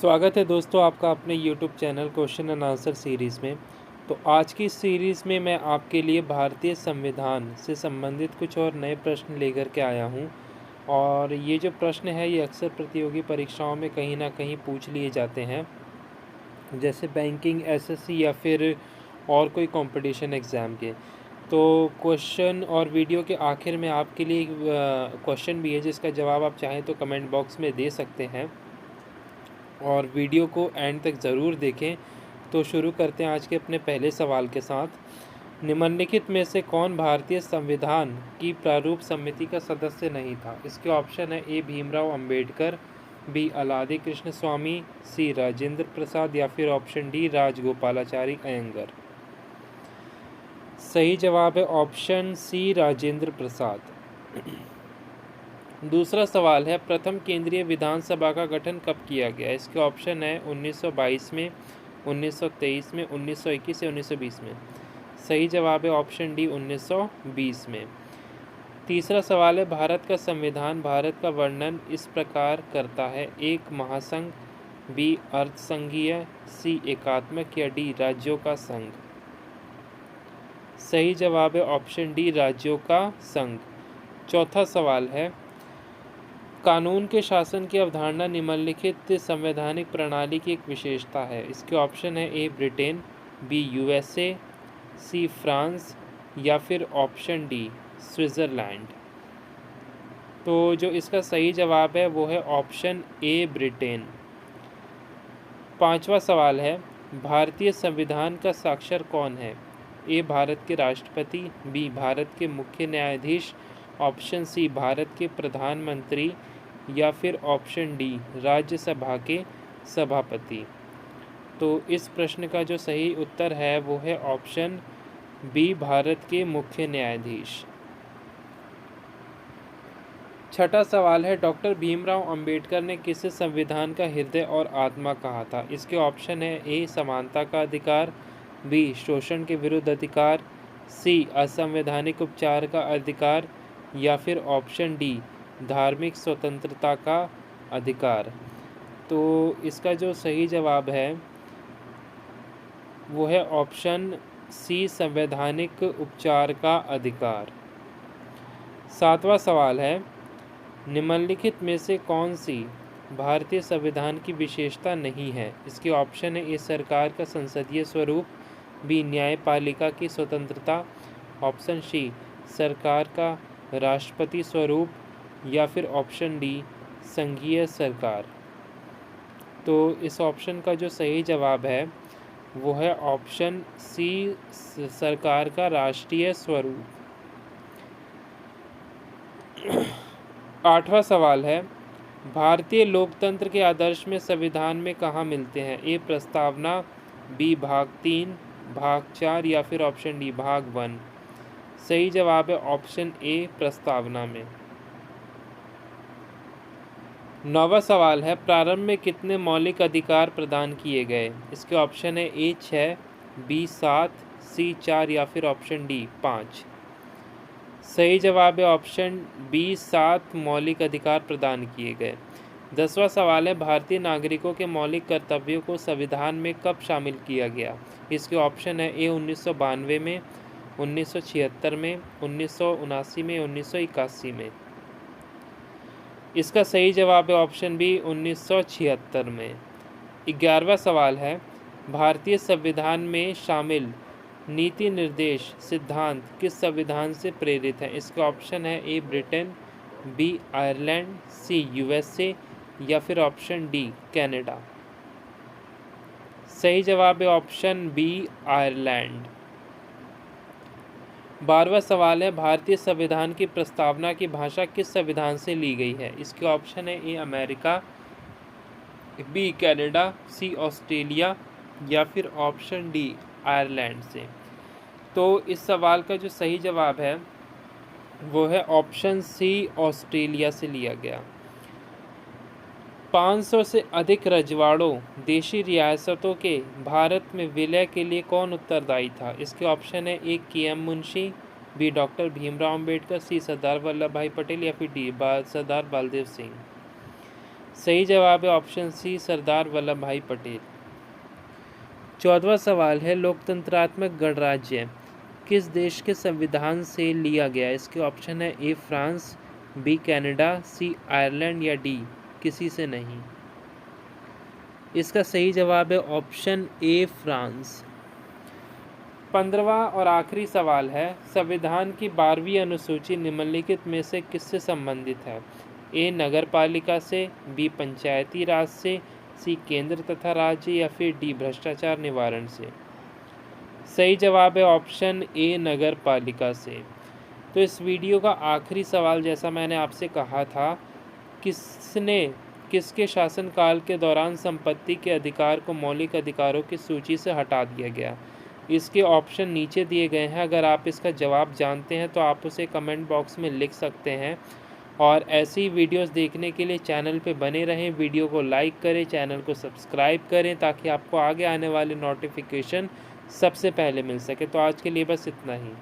स्वागत है दोस्तों आपका अपने YouTube channel question and answer series में। तो आज की सीरीज़ में मैं आपके लिए भारतीय संविधान से संबंधित कुछ और नए प्रश्न लेकर के आया हूं। और ये जो प्रश्न है ये अक्सर प्रतियोगी परीक्षाओं में कहीं ना कहीं पूछ लिए जाते हैं, जैसे बैंकिंग, एसएससी या फिर और कोई कंपटीशन एग्ज़ाम के। तो क्वेश्चन और वीडियो के आखिर में आपके लिए क्वेश्चन भी है जिसका जवाब आप चाहें तो कमेंट बॉक्स में दे सकते हैं, और वीडियो को एंड तक ज़रूर देखें। तो शुरू करते हैं आज के अपने पहले सवाल के साथ। निम्नलिखित में से कौन भारतीय संविधान की प्रारूप समिति का सदस्य नहीं था? इसके ऑप्शन है ए भीमराव अंबेडकर, बी अलादी कृष्ण स्वामी, सी राजेंद्र प्रसाद या फिर ऑप्शन डी राजगोपालाचारी अयंगर। सही जवाब है ऑप्शन सी राजेंद्र प्रसाद। दूसरा सवाल है, प्रथम केंद्रीय विधानसभा का गठन कब किया गया? इसके ऑप्शन है 1922 में, 1923 में, 1921 या 1920 में। सही जवाब है ऑप्शन डी 1920 में। तीसरा सवाल है, भारत का संविधान भारत का वर्णन इस प्रकार करता है? एक महासंघ, बी अर्धसंघीय, सी एकात्मक या डी राज्यों का संघ। सही जवाब है ऑप्शन डी राज्यों का संघ। चौथा सवाल है, कानून के शासन की अवधारणा निम्नलिखित संवैधानिक प्रणाली की एक विशेषता है? इसके ऑप्शन है A Britain, B USA, C France या फिर ऑप्शन डी स्विट्ज़रलैंड। तो जो इसका सही जवाब है वो है ऑप्शन ए ब्रिटेन। पांचवा सवाल है, भारतीय संविधान का साक्षर कौन है? ए भारत के राष्ट्रपति, बी भारत के मुख्य न्यायाधीश, ऑप्शन सी भारत के प्रधानमंत्री या फिर ऑप्शन डी राज्यसभा के सभापति। तो इस प्रश्न का जो सही उत्तर है वो है ऑप्शन बी भारत के मुख्य न्यायाधीश। छठा सवाल है, डॉक्टर भीमराव अंबेडकर ने किसे संविधान का हृदय और आत्मा कहा था? इसके ऑप्शन है ए समानता का अधिकार, बी शोषण के विरुद्ध अधिकार, सी असंवैधानिक उपचार का अधिकार या फिर ऑप्शन डी धार्मिक स्वतंत्रता का अधिकार। तो इसका जो सही जवाब है वो है ऑप्शन सी संवैधानिक उपचार का अधिकार। सातवां सवाल है, निम्नलिखित में से कौन सी भारतीय संविधान की विशेषता नहीं है? इसके ऑप्शन है ए सरकार का संसदीय स्वरूप, बी न्यायपालिका की स्वतंत्रता, ऑप्शन सी सरकार का राष्ट्रपति स्वरूप या फिर ऑप्शन डी संघीय सरकार। तो इस ऑप्शन का जो सही जवाब है वो है ऑप्शन सी सरकार का राष्ट्रीय स्वरूप। आठवां सवाल है, भारतीय लोकतंत्र के आदर्श में संविधान में कहाँ मिलते हैं? ए प्रस्तावना, बी भाग 3, भाग 4 या फिर ऑप्शन डी भाग 1। सही जवाब है ऑप्शन ए प्रस्तावना में। नौवां सवाल है, प्रारंभ में कितने मौलिक अधिकार प्रदान किए गए? इसके ऑप्शन है ए 6, बी 7, सी 4 या फिर ऑप्शन डी 5। सही जवाब है ऑप्शन बी 7 मौलिक अधिकार प्रदान किए गए। 10वां सवाल है, भारतीय नागरिकों के मौलिक कर्तव्यों को संविधान में कब शामिल किया गया? इसके ऑप्शन है ए 1992 में, 1976 में, 1979 में, 1981 में। इसका सही जवाब है ऑप्शन बी 1976 में। 11वां सवाल है, भारतीय संविधान में शामिल नीति निर्देश सिद्धांत किस संविधान से प्रेरित हैं? इसके ऑप्शन है A Britain, B Ireland, C USA या फिर ऑप्शन डी कनाडा। सही जवाब है ऑप्शन बी आयरलैंड। 12वां सवाल है, भारतीय संविधान की प्रस्तावना की भाषा किस संविधान से ली गई है? इसके ऑप्शन है A America, B Canada, C Australia या फिर ऑप्शन डी आयरलैंड से। तो इस सवाल का जो सही जवाब है वो है ऑप्शन सी ऑस्ट्रेलिया से लिया गया। 500 से अधिक रजवाड़ों देशी रियासतों के भारत में विलय के लिए कौन उत्तरदायी था? इसके ऑप्शन है A K M. Munshi, B doctor Bhimrao Ambedkar, C Sardar Vallabhbhai Patel या फिर डी सरदार बलदेव सिंह। सही जवाब है option C, Sardar Vallabhbhai Patel. 14वां सवाल है, लोकतंत्रात्मक गणराज्य किस देश के संविधान से लिया गया? इसके ऑप्शन है A France, B Canada, C Ireland या डी किसी से नहीं। इसका सही जवाब है ऑप्शन ए फ्रांस। 15वां और आखिरी सवाल है, संविधान की 12वीं अनुसूची निम्नलिखित में से किससे संबंधित है? ए नगर पालिका से, बी पंचायती राज से, सी केंद्र तथा राज्य या फिर डी भ्रष्टाचार निवारण से। सही जवाब है ऑप्शन ए नगर पालिका से। तो इस वीडियो का आखिरी सवाल, जैसा मैंने आपसे कहा था, किसके शासनकाल के दौरान संपत्ति के अधिकार को मौलिक अधिकारों की सूची से हटा दिया गया? इसके ऑप्शन नीचे दिए गए हैं। अगर आप इसका जवाब जानते हैं तो आप उसे कमेंट बॉक्स में लिख सकते हैं। और ऐसी वीडियोस देखने के लिए चैनल पे बने रहें, वीडियो को लाइक करें, चैनल को सब्सक्राइब करें ताकि आपको आगे आने वाले नोटिफिकेशन सबसे पहले मिल सके। तो आज के लिए बस इतना ही।